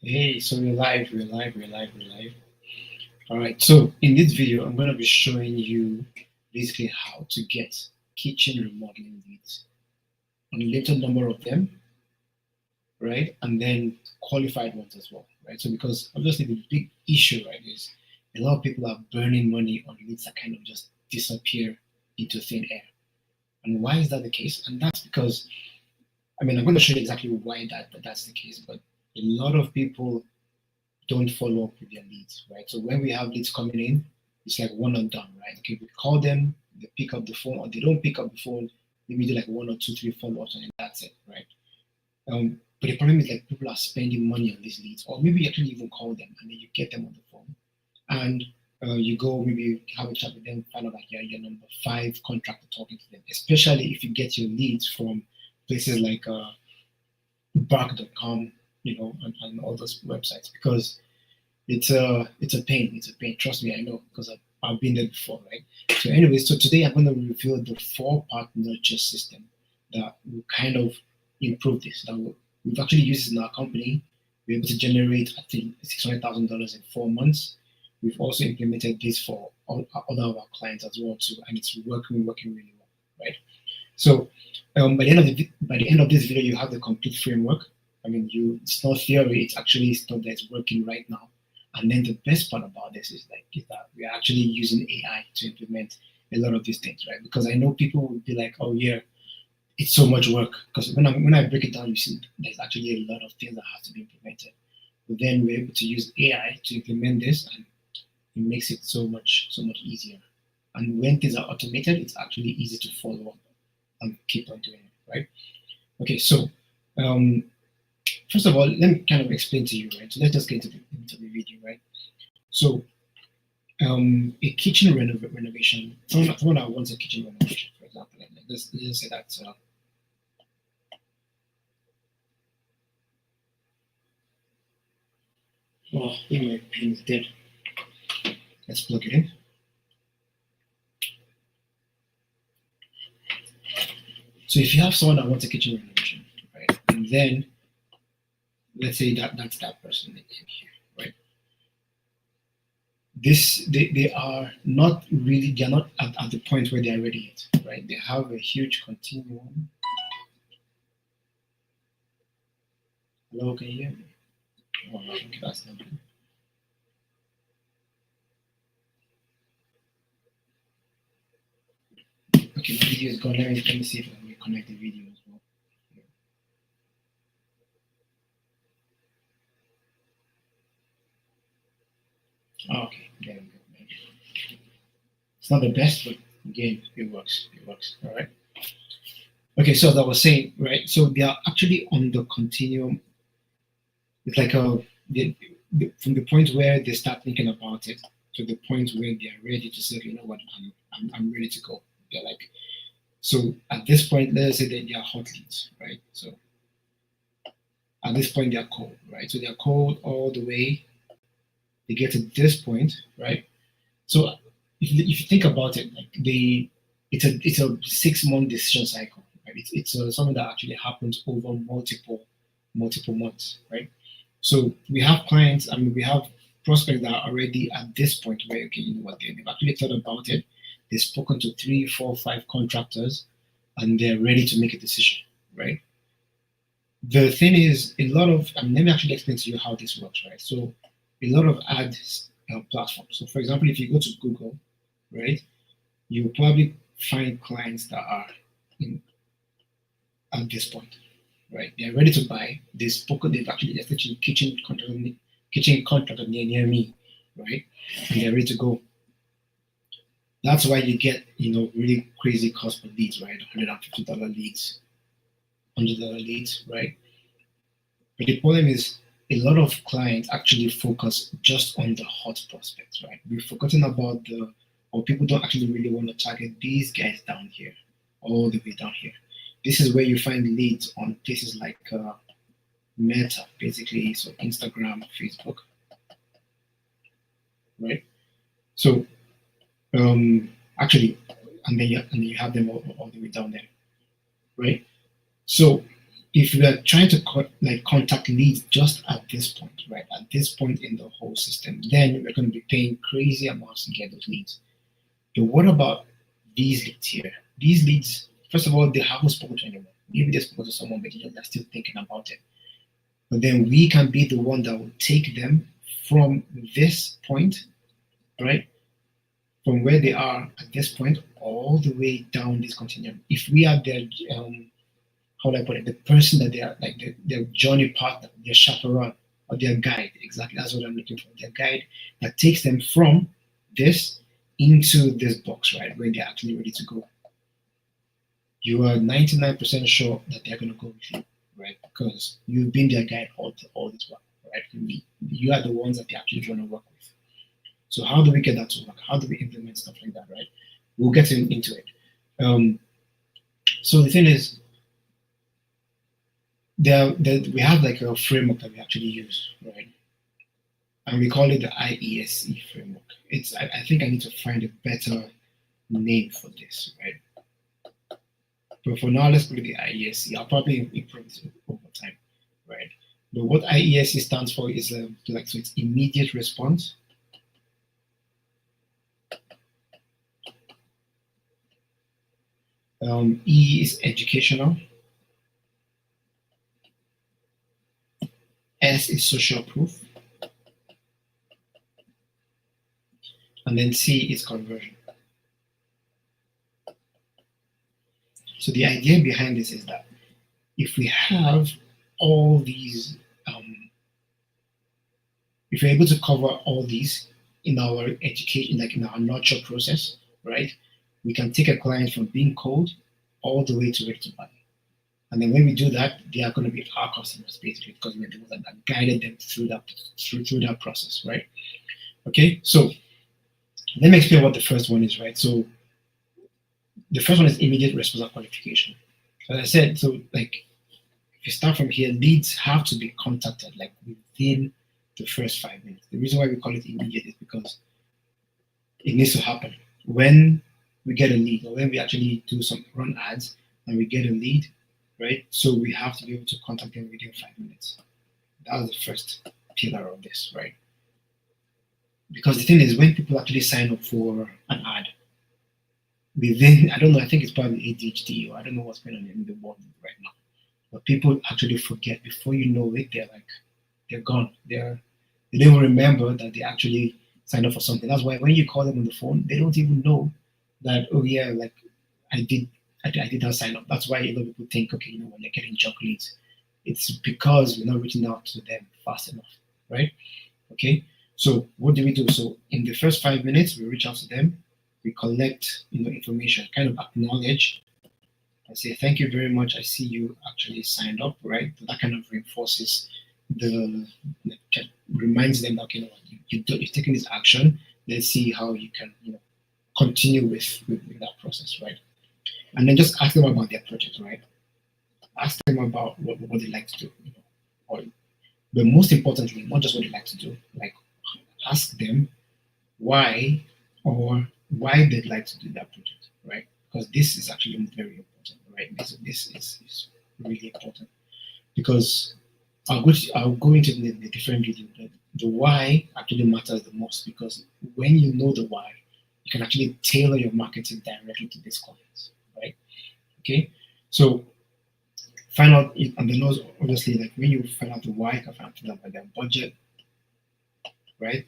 Hey, so we're live. All right, so in this video, I'm going to be showing you basically how to get kitchen remodeling leads, a little number of them, right? And then qualified ones as well, right? So because obviously the big issue, right, is a lot of people are burning money on leads that kind of just disappear into thin air. And why is that the case? And that's because, I'm going to show you exactly why that's the case, but a lot of people don't follow up with their leads, right? So when we have leads coming in, it's like one and done, right? Okay, we call them, they pick up the phone, or they don't pick up the phone, maybe do like one or two, three follow-ups, and then that's it, right? But the problem is like people are spending money on these leads, or maybe you actually even call them and then you get them on the phone, and you go maybe have a chat with them, find out that you're your number five contractor talking to them, especially if you get your leads from places like bark.com, and all those websites, because it's a pain. It's a pain. Trust me, I know because I've been there before, right? So anyway, so today I'm going to reveal the four-part nurture system that will kind of improve this. We've actually used it in our company. We're able to generate, I think, $600,000 in 4 months. We've also implemented this for all other of our clients as well too, and it's working really well, right? So by the end of this video, you have the complete framework. It's not theory; it's actually stuff that's working right now. And then the best part about this is that we are actually using AI to implement a lot of these things, right? Because I know people will be like, "Oh yeah, it's so much work." Because when I break it down, you see there's actually a lot of things that have to be implemented. But then we're able to use AI to implement this, and it makes it so much easier. And when things are automated, it's actually easy to follow up and keep on doing it, right? Okay, so um, first of all, let me kind of explain to you, right? So let's just get into the video, right? So a kitchen renovation, someone that wants a kitchen renovation, for example, and let's say that. Oh, my pen is dead. Let's plug it in. So if you have someone that wants a kitchen renovation, right, and then let's say that's that person in here, right? They are not really, they're not at the point where they're ready yet, right? They have a huge continuum. Hello, can you hear me? Oh, okay, that's not good. Okay, my video is gone. Let me see if I can reconnect the video as well. Oh, okay, there we go. It's not the best, but again, it works. It works. All right. Okay, so as I was saying, right? So they are actually on the continuum. It's like from the point where they start thinking about it to the point where they are ready to say, you know what, I'm ready to go. They're like, so at this point, let's say that they are hot leads, right? So at this point, they are cold, right? So they are cold all the way. They get to this point, right? So if you think about it, like it's a 6 month decision cycle, right? It's something that actually happens over multiple months, right? So we have clients, we have prospects that are already at this point where, okay, you know what, they've actually thought about it. They've spoken to 3, 4, 5 contractors, and they're ready to make a decision, right? The thing is, a lot of, let me actually explain to you how this works, right? So a lot of ads platforms. So for example, if you go to Google, right, you'll probably find clients that are in at this point, right? They're ready to buy. They've actually established kitchen contractor near me, right? And they're ready to go. That's why you get, really crazy cost per leads, right? $150 leads, $100 leads, right? But the problem is a lot of clients actually focus just on the hot prospects, right? We've forgotten about or people don't actually really want to target these guys down here, all the way down here. This is where you find leads on places like Meta, basically, so Instagram, Facebook, right? So and then you have them all the way down there, right? So if we are trying to contact leads just at this point, right, at this point in the whole system, then we're going to be paying crazy amounts to get those leads. But what about these leads here? These leads, first of all, they haven't spoken to anyone. Maybe they spoke to someone, but they're still thinking about it. But then we can be the one that will take them from this point, right, from where they are at this point, all the way down this continuum. If we are their how do I put it, the person that they are, like their journey partner, their chaperone, or their guide, exactly, that's what I'm looking for, their guide that takes them from this into this box, right, where they're actually ready to go. You are 99% sure that they're going to go with you, right, because you've been their guide all this while, right? You are the ones that they actually want to work with. So how do we get that to work? How do we implement stuff like that, right? We'll get into it. So the thing is, we have like a framework that we actually use, right? And we call it the IESE framework. I think I need to find a better name for this, right? But for now, let's call it the IESE. I'll probably improve this over time, right? But what IESE stands for is so it's immediate response. E is educational. S is social proof. And then C is conversion. So the idea behind this is that if we have all these, if we're able to cover all these in our education, like in our nurture process, right, we can take a client from being cold all the way to ready to buy. And then when we do that, they are going to be our customers basically, because we're the ones that guided them through that process, right? Okay, so let me explain what the first one is, right? So the first one is immediate response and qualification. As I said, so like if you start from here, leads have to be contacted like within the first 5 minutes. The reason why we call it immediate is because it needs to happen. When we get a lead, or when we actually do some run ads and we get a lead, right? So we have to be able to contact them within 5 minutes. That was the first pillar of this, right? Because the thing is, when people actually sign up for an ad, within, I don't know, I think it's probably ADHD, or I don't know what's going on in the world right now, but people actually forget. Before you know it, they're gone. They don't even remember that they actually signed up for something. That's why when you call them on the phone, they don't even know that, oh yeah, like I did not sign up. That's why a lot of people think, okay, when they're getting junk leads, it's because we're not reaching out to them fast enough, right? Okay, so what do we do? So in the first 5 minutes, we reach out to them, we collect information, kind of acknowledge and say, thank you very much. I see you actually signed up, right? So that kind of reinforces reminds them that, okay, you're taking this action. Let's see how you can, continue with that process, right? And then just ask them about their project, right? Ask them about what they like to do, but most importantly, not just what they like to do, like ask them why they'd like to do that project, right? Because this is actually very important, right? This is really important because I'll go into the different video. The why actually matters the most because when you know the why, you can actually tailor your marketing directly to these clients, right? Okay, so find out, and then obviously, like when you find out the why, you can find out by their budget, right?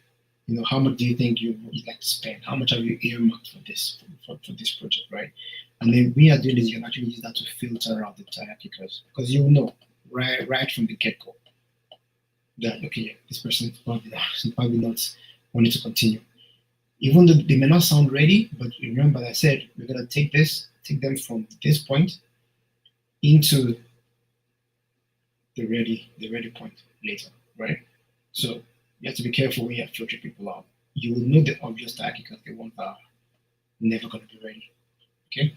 How much do you think you'd like to spend? How much have you earmarked for this project, right? And then we are doing this, you can actually use that to filter out the entire because you will know right from the get-go that, okay, this person is probably not wanting to continue. Even though they may not sound ready, but remember, I said we're gonna take them from this point into the ready point later, right? So you have to be careful when you filter people out. You will know the obvious tag because the ones that are never going to be ready. Okay.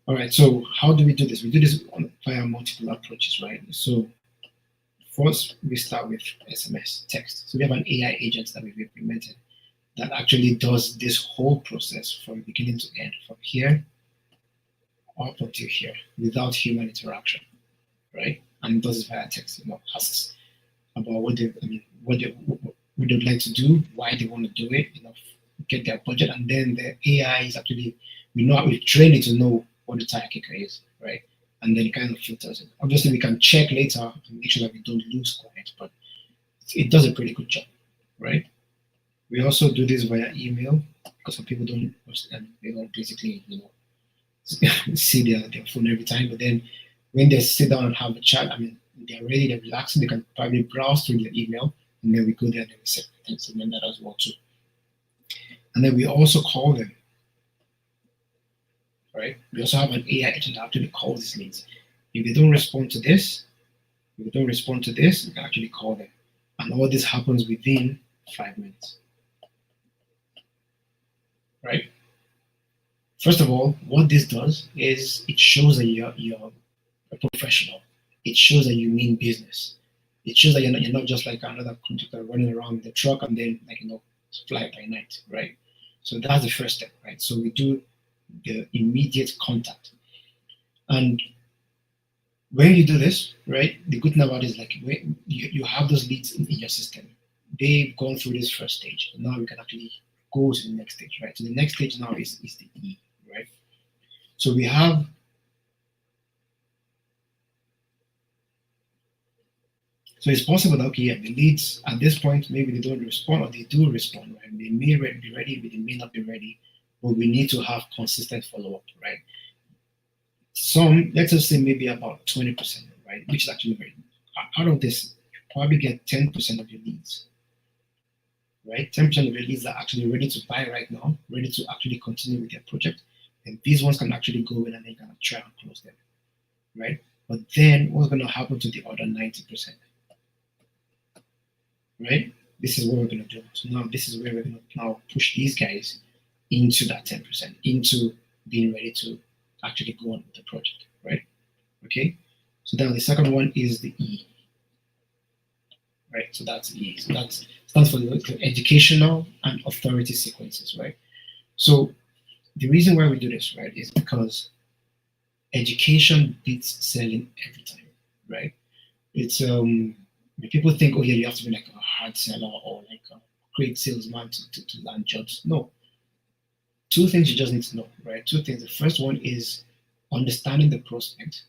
All right. So how do we do this? We do this via multiple approaches, right? So first we start with SMS text. So we have an AI agent that we've implemented that actually does this whole process from beginning to end, from here up until here, without human interaction. right? And does it via text, asks about what they'd like to do, why they want to do it, get their budget, and then the AI is actually, we've trained it to know what the tire kicker is, right? And then it kind of filters it. Obviously, we can check later and make sure that we don't lose clients, but it does a pretty good job, right? We also do this via email because some people they don't basically, see their phone every time. But then when they sit down and have a chat, they're ready, they're relaxing, they can probably browse through their email, and then we go there and then we set things and then that as well too. And then we also call them, right? We also have an AI agent that actually calls these leads. If they don't respond to this, we can actually call them. And all this happens within 5 minutes, right? First of all, what this does is it shows that you're a professional. It shows that you mean business. It shows that you're not just like another contractor running around with the truck and then fly by night, right? So that's the first step, right? So we do the immediate contact. And when you do this, right, the good thing about it is when you have those leads in your system, they've gone through this first stage. Now we can actually go to the next stage, right? So the next stage now is the E, right? So we have So it's possible that, okay, yeah, the leads at this point, maybe they don't respond or they do respond, right? They may be ready, but they may not be ready, but we need to have consistent follow-up, right? Let's just say maybe about 20%, right? Which is actually very, out of this, you probably get 10% of your leads, right? 10% of your leads are actually ready to buy right now, ready to actually continue with their project. And these ones can actually go in and they can try and close them, right? But then what's going to happen to the other 90%? Right? This is what we're going to do. So now this is where we're going to now push these guys into that 10%, into being ready to actually go on with the project, right? Okay. So then the second one is the E, right? So that's E. So that stands for the educational and authority sequences, right? So the reason why we do this, right, is because education beats selling every time, right? It's people think, oh yeah, you have to be like a hard seller or like a great salesman to land jobs. No. Two things you just need to know, right? Two things. The first one is understanding the prospect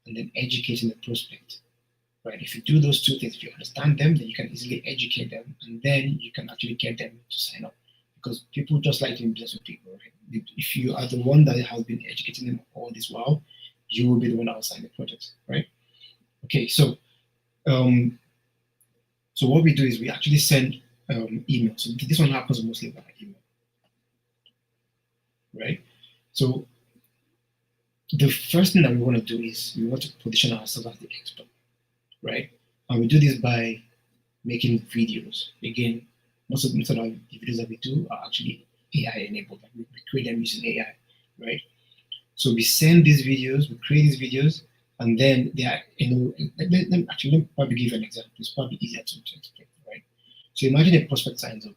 and then educating the prospect, right? If you do those two things, if you understand them, then you can easily educate them and then you can actually get them to sign up. Because people just like doing business with people, right? If you are the one that has been educating them all this while, you will be the one that will sign the project, right? Okay, so so what we do is we actually send email. So this one happens mostly by email, right? So the first thing that we want to do is we want to position ourselves as the expert, right? And we do this by making videos. Again, most of the videos that we do are actually AI enabled. Like we create them using AI, right? So we send these videos, we create these videos, and then they are, let me probably give you an example. It's probably easier to explain, right? So imagine a prospect signs up,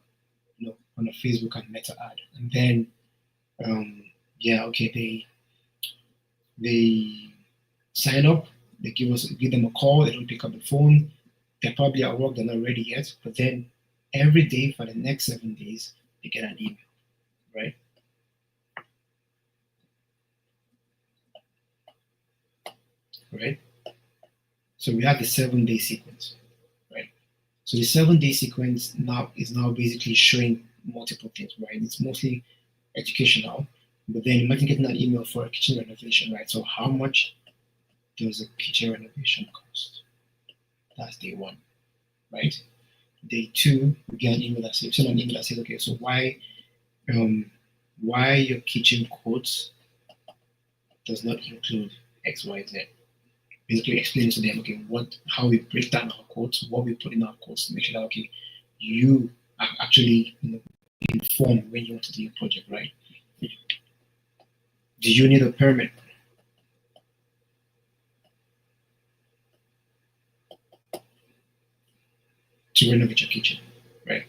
on a Facebook and Meta ad, and then, they sign up, they give them a call, they don't pick up the phone, they're probably at work, they're not ready yet, but then every day for the next 7 days, they get an email, right? Right? So we have the 7-day sequence, right? So the 7-day sequence is now basically showing multiple things, right? It's mostly educational, but then imagine getting an email for a kitchen renovation, right? So how much does a kitchen renovation cost? That's day one, right? Day two, we get an email that says, okay, so why your kitchen quotes does not include X, Y, Z. Basically explaining to them, okay, how we break down our quotes, what we put in our quotes to make sure that, okay, you are actually informed when you want to do your project, right? Do you need a permit? To renovate your kitchen, right?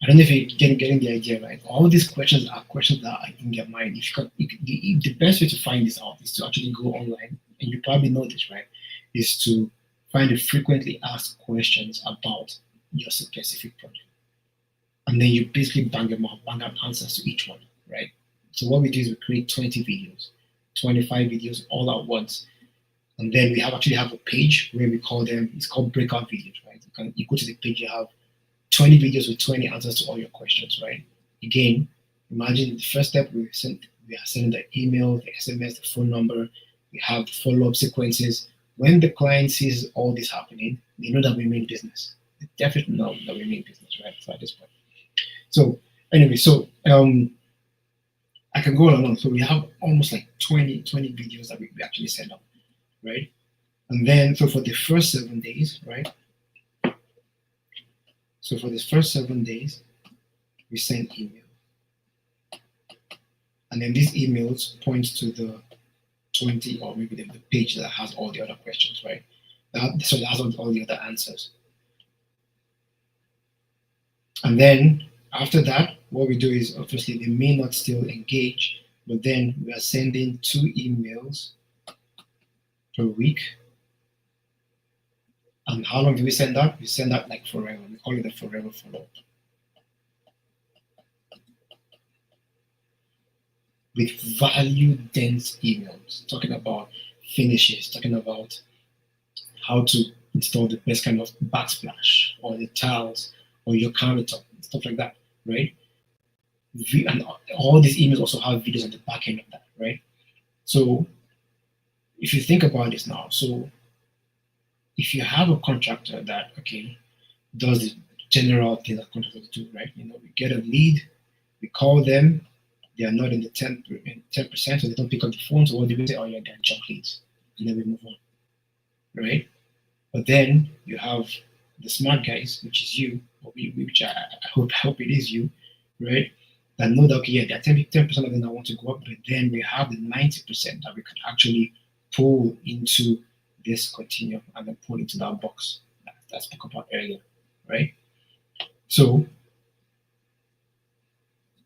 I don't know if you're getting the idea, right? All these questions are questions that are in your mind. The best way to find this out is to actually go online and you probably know this, right, is to find the frequently asked questions about your specific project. And then you basically bang out answers to each one, right? So what we do is we create 20 videos, 25 videos all at once. And then we actually have a page where we call them, it's called breakout videos, right? You go to the page, you have 20 videos with 20 answers to all your questions, right? Again, imagine the first step we are sending the email, the SMS, the phone number, we have the follow-up sequences. When the client sees all this happening, they know that we mean business. They definitely know that we mean business, right? So at this point. So anyway, I can go along. So we have almost like 20 videos that we actually send out, right? And then, so for the first 7 days, right? So for the first 7 days, we send email. And then these emails point to the 20 or maybe the page that has all the other questions, right? So it has all the other answers. And then after that, what we do is obviously they may not still engage, but then we are sending 2 emails per week. And how long do we send that? We send that like forever. We call it a forever follow-up. With value-dense emails, talking about finishes, talking about how to install the best kind of backsplash or the tiles or your countertop, stuff like that, right? And all these emails also have videos on the back end of that, right? So if you think about this now, so if you have a contractor that, okay, does the general thing that contractors do, right? You know, we get a lead, we call them, they are not in the 10%, so they don't pick up the phone. So what do we say? Oh yeah, they're junk leads, and then we move on, right? But then you have the smart guys, which is you, or which I hope it is you, right? That know that okay, yeah, there are 10% of them that want to go up, but then we have the 90% that we can actually pull into this continuum and then pull into that box that spoke about earlier, right? So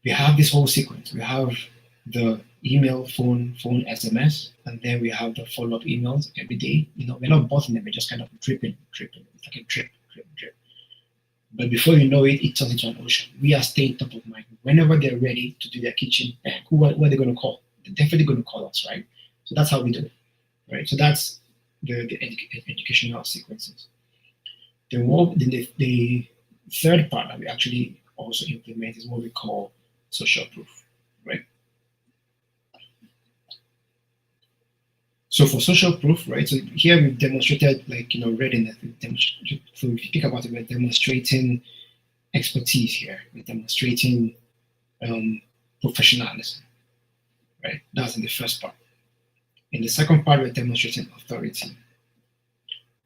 we have this whole sequence. We have the email, phone, SMS, and then we have the follow-up emails every day. You know, we're not bossing them, we're just kind of dripping. It's like a drip. But before you know it, it turns into an ocean. We are staying top of mind. Whenever they're ready to do their kitchen, bang, who are they going to call? They're definitely going to call us, right? So that's how we do it, right? So that's the educational sequences. The third part that we actually also implement is what we call social proof, right? So for social proof, right? So here we've demonstrated, like, you know, readiness. So if you think about it, we're demonstrating expertise here. We're demonstrating professionalism, right? That's in the first part. In the second part, we're demonstrating authority.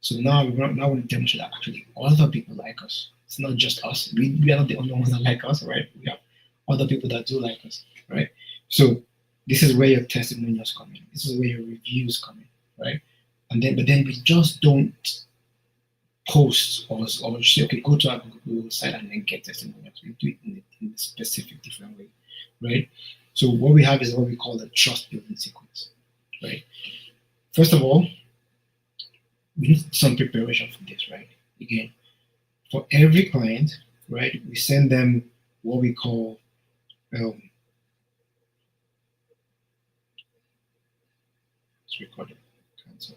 So now we want to demonstrate that actually other people like us. It's not just us. We are not the only ones that like us, right? We have other people that do like us, right? So this is where your testimonials come in. This is where your reviews come in, right? But then we just don't post or say, okay, go to our Google site and then get testimonials. We do it in a specific different way, right? So what we have is what we call the trust building sequence, right? First of all, we need some preparation for this, right? Again, for every client, right, we send them what we call it's recorded. Cancel.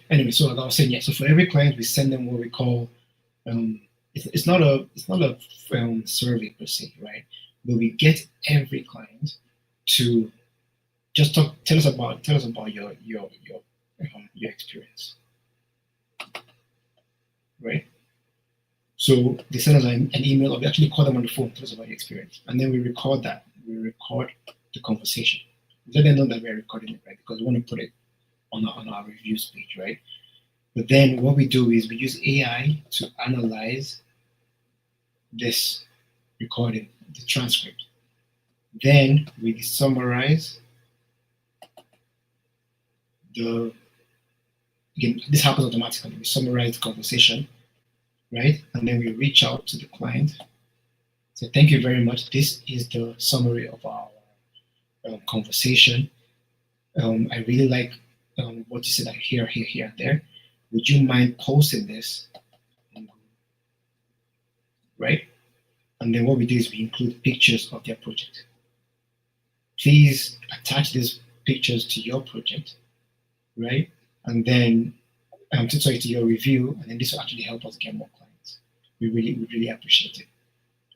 Anyway, so like I was saying, yeah. So for every client, we send them what we call it's not a survey per se, right? But we get every client to just tell us about your experience, right? So they send us an email, or we actually call them on the phone, tell us about your experience, and then we record that. We record the conversation. We let them know that we're recording it, right? Because we want to put it on our reviews page, right? But then what we do is we use AI to analyze this recording, the transcript. Then we summarize again, this happens automatically. We summarize the conversation, right? And then we reach out to the client. So thank you very much. This is the summary of our conversation. I really like what you said like here, here, here, and there. Would you mind posting this? Right? And then what we do is we include pictures of their project. Please attach these pictures to your project, right? And then sorry, to your review, and then this will actually help us get more clients. We really appreciate it,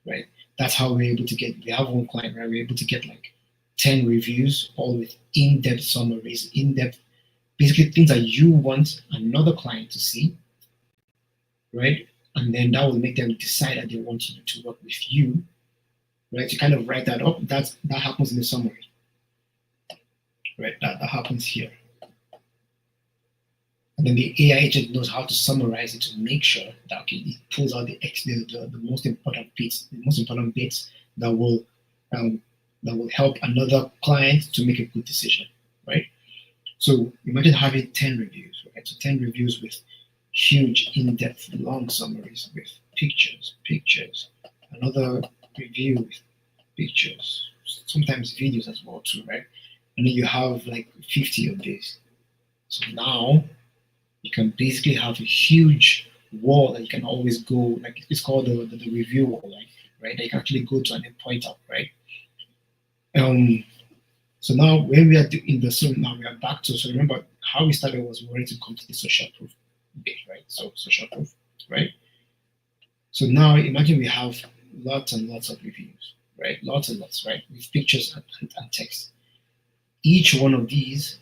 right? That's how we're able to get. We have one client, right? We're able to get like 10 reviews, all with in-depth summaries, in-depth, basically things that you want another client to see, right? And then that will make them decide that they want you to work with you, right? You kind of write that up. That happens in the summary, right? That happens here. And then the AI agent knows how to summarize it to make sure that okay, it pulls out the most important bits, that will help another client to make a good decision, right? So imagine having 10 reviews, right? So 10 reviews with huge, in-depth, long summaries with pictures, another review with pictures, sometimes videos as well too, right? And then you have like 50 of these. So now you can basically have a huge wall that you can always go, like it's called the review wall, like, right? That you can actually go to and then point out, right? So now when we are in the so now we are back to, so remember how we started was we wanted to come to the social proof bit, right? So social proof, right? So now imagine we have lots and lots of reviews, right? Lots and lots, right? With pictures and text. Each one of these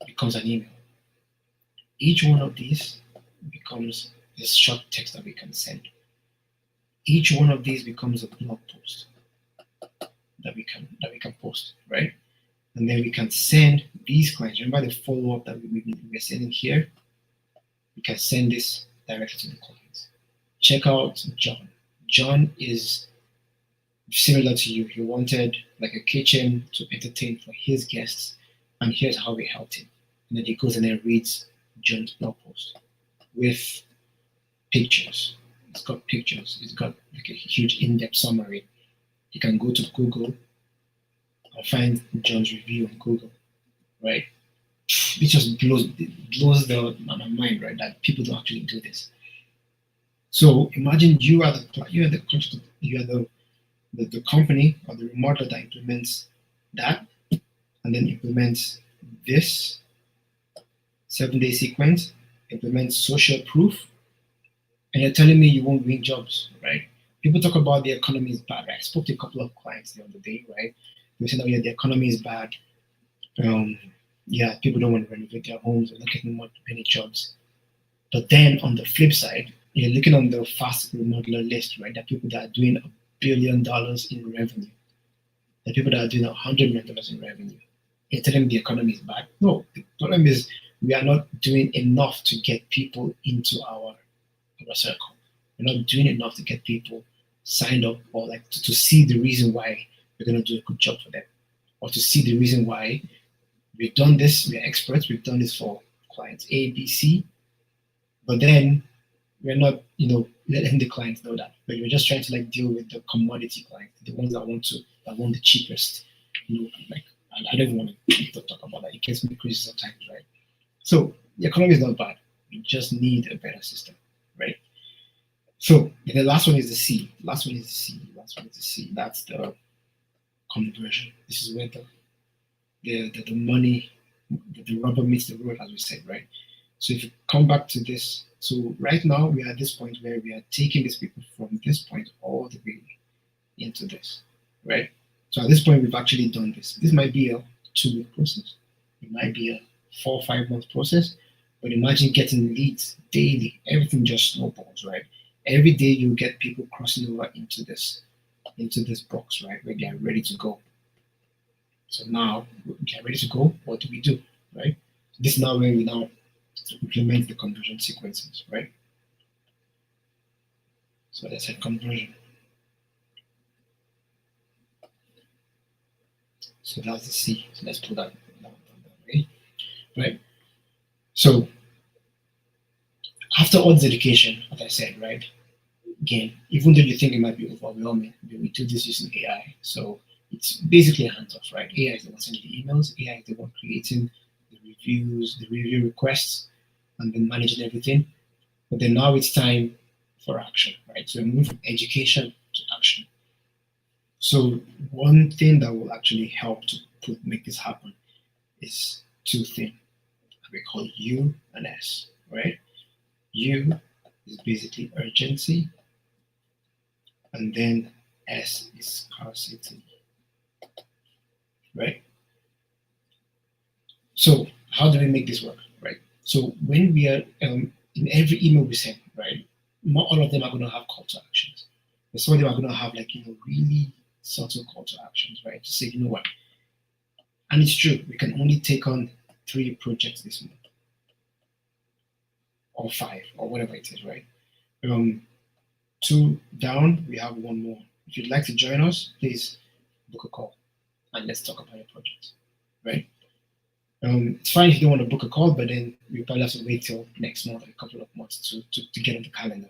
becomes an email. Each one of these becomes a short text that we can send. Each one of these becomes a blog post that we can post, right? And then we can send these clients. Remember the follow-up that we're sending here? We can send this directly to the clients. Check out John. John is similar to you. He wanted like a kitchen to entertain for his guests, and here's how we helped him. And then he goes and then reads John's blog post with pictures. It's got pictures. It's got like a huge in-depth summary. You can go to Google and find John's review on Google, right? It just blows my mind, right? That people don't actually do this. So imagine you are the company or the remodeler that implements that, and then implements this 7-day sequence, implements social proof, and you're telling me you won't win jobs, right? People talk about the economy is bad, right? I spoke to a couple of clients the other day, right? They said, oh yeah, the economy is bad. Yeah, people don't want to renovate their homes, they're not getting many jobs. But then on the flip side, you're looking on the fast remodeler list, right? There are people that are doing $1 billion in revenue. There are people that are doing $100 million in revenue. You're telling me the economy is bad? No, the problem is we are not doing enough to get people into our circle. We're not doing enough to get people signed up or like to see the reason why we're going to do a good job for them, or to see the reason why we've done this, we're experts, we've done this for clients A, B, C, but then we're not, letting the clients know that. But we're just trying to like deal with the commodity clients, the ones that want the cheapest, like, and I don't want to talk about that. It gets me crazy sometimes, right? So the economy is not bad. We just need a better system, right? So the last one is the C. Last one is the C. That's the conversion. This is where the money, the rubber meets the road, as we said, right? So if you come back to this, so right now we are at this point where we are taking these people from this point all the way into this, right? So at this point we've actually done this. This might be a 2-week process. It might be a 4 or 5 month process. But imagine getting leads daily. Everything just snowballs, right? Every day you get people crossing over into this box, right, where they are ready to go. So now we are ready to go. What do we do, right? This is now where we now implement the conversion sequences, right? So let's say conversion. So that's the C. So let's put that way, right? So after all this education, as I said, right? Again, even though you think it might be overwhelming, we do this using AI. So it's basically a hands-off, right? AI is the one sending the emails, AI is the one creating the reviews, the review requests, and then managing everything. But then now it's time for action, right? So we move from education to action. So one thing that will actually help to make this happen is two things. We call U and S, right? U is basically urgency, and then S is scarcity, right? So how do we make this work, right? So when we are in every email we send, right? Not all of them are going to have call to actions. But some of them are going to have really subtle call to actions, right? To say, you know what? And it's true, we can only take on 3 projects this month, or 5, or whatever it is, right? 2 down, we have 1 more. If you'd like to join us, please book a call and let's talk about your project, right? It's fine if you don't want to book a call, but then we probably have to wait till next month or a couple of months to get on the calendar.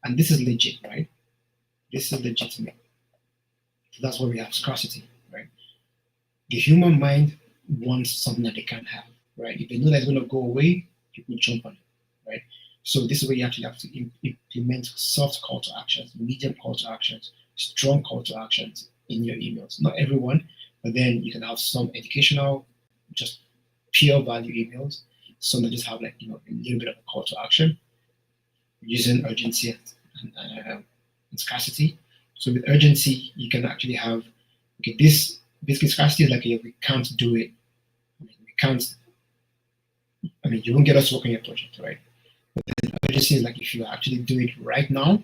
And this is legit, right? This is legitimate. So that's why we have scarcity, right? The human mind wants something that they can't have, right? If they know that's going to go away, people jump on it, right? So this is where you actually have to implement soft call to actions, medium call to actions, strong call to actions in your emails. Not everyone, but then you can have some educational, just pure value emails, some that just have a little bit of a call to action using urgency and scarcity. So with urgency, you can actually have this basically scarcity is we can't do it. We can't. You won't get us working your project, right? But then urgency is if you actually do it right now,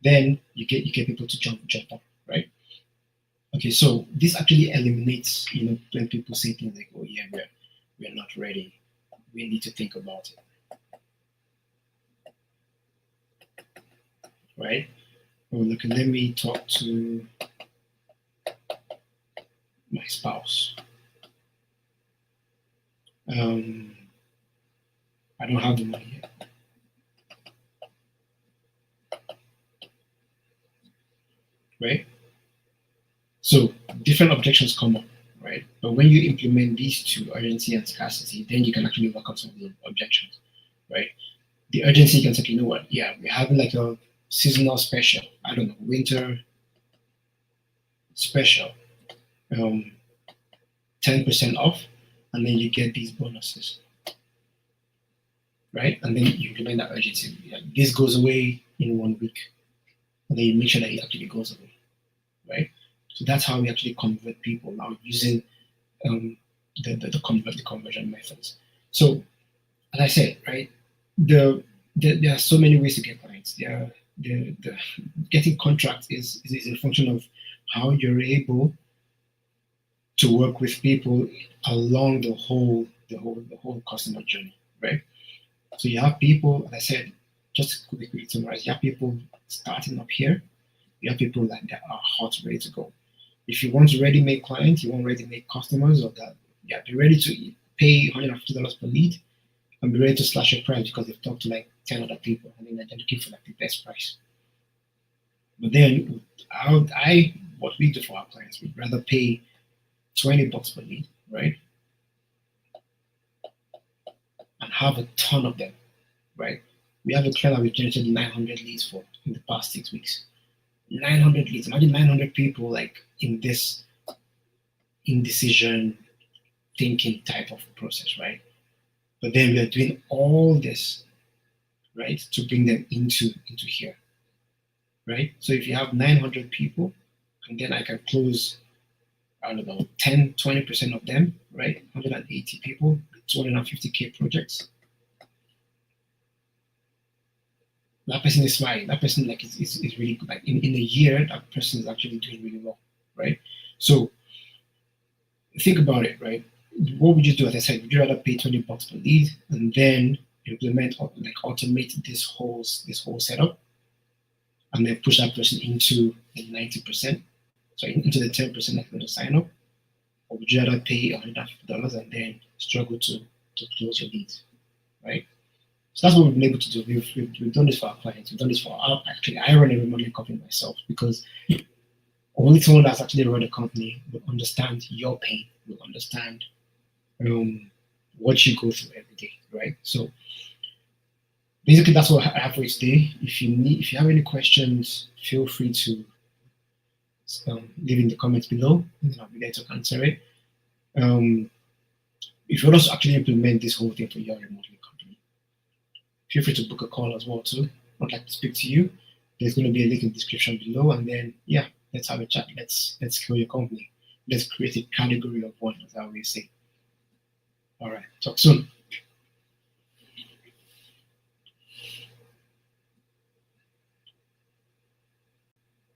then you get people to jump on, right? Okay, so this actually eliminates when people say things like, "Oh yeah, we're not ready. We need to think about it." Right? Oh, look, let me talk to my spouse. I don't have the money yet. Right? So different objections come up, right? But when you implement these two, urgency and scarcity, then you can actually work out some of the objections, right? The urgency, you can say, you know what? Yeah, we're having a seasonal special. I don't know, winter special, 10% off, and then you get these bonuses, right? And then you implement that urgency. Yeah, this goes away in 1 week, and then you make sure that it actually goes away, right? So that's how we actually convert people now using the conversion methods. So as I said, right, there are so many ways to get clients. The getting contracts is a function of how you're able to work with people along the whole customer journey, right? So you have people, as I said, just to quickly summarize, you have people starting up here, you have people that are hot, ready to go. If you want to ready-made clients, you want ready-made customers, or that, yeah, be ready to pay $150 per lead and be ready to slash your price because they've talked to 10 other people and then they're looking for the best price. But then what we do for our clients, we'd rather pay $20 per lead, right? And have a ton of them, right? We have a client that we generated 900 leads for in the past 6 weeks. 900 leads. Imagine 900 people in this indecision thinking type of process, right? But then we are doing all this, right, to bring them into here, right? So if you have 900 people, and then I can close, I don't know, 10, 20% of them, right? 180 people, 250K projects. That person is smiling. That person is really good. In a year, that person is actually doing really well, right? So think about it, right? What would you do? As I said, would you rather pay $20 per lead and then implement automate this whole setup, and then push that person into the 90%, so into the 10% that's going to sign up, or would you rather pay $150 and then struggle to close your leads, right? So that's what we've been able to do. We've done this for our clients. We've done this for actually, I run a remodeling company myself because only someone that's actually run a company will understand your pain, will understand what you go through every day, right? So basically, that's what I have for you today. If you have any questions, feel free to leave in the comments below, and I'll be there to answer it. If you want us to actually implement this whole thing for your remodeling company, feel free to book a call as well too. I'd like to speak to you. There's going to be a link in the description below, and then yeah, let's have a chat. Let's scale your company. Let's create a category of one, as I always say. All right, talk soon.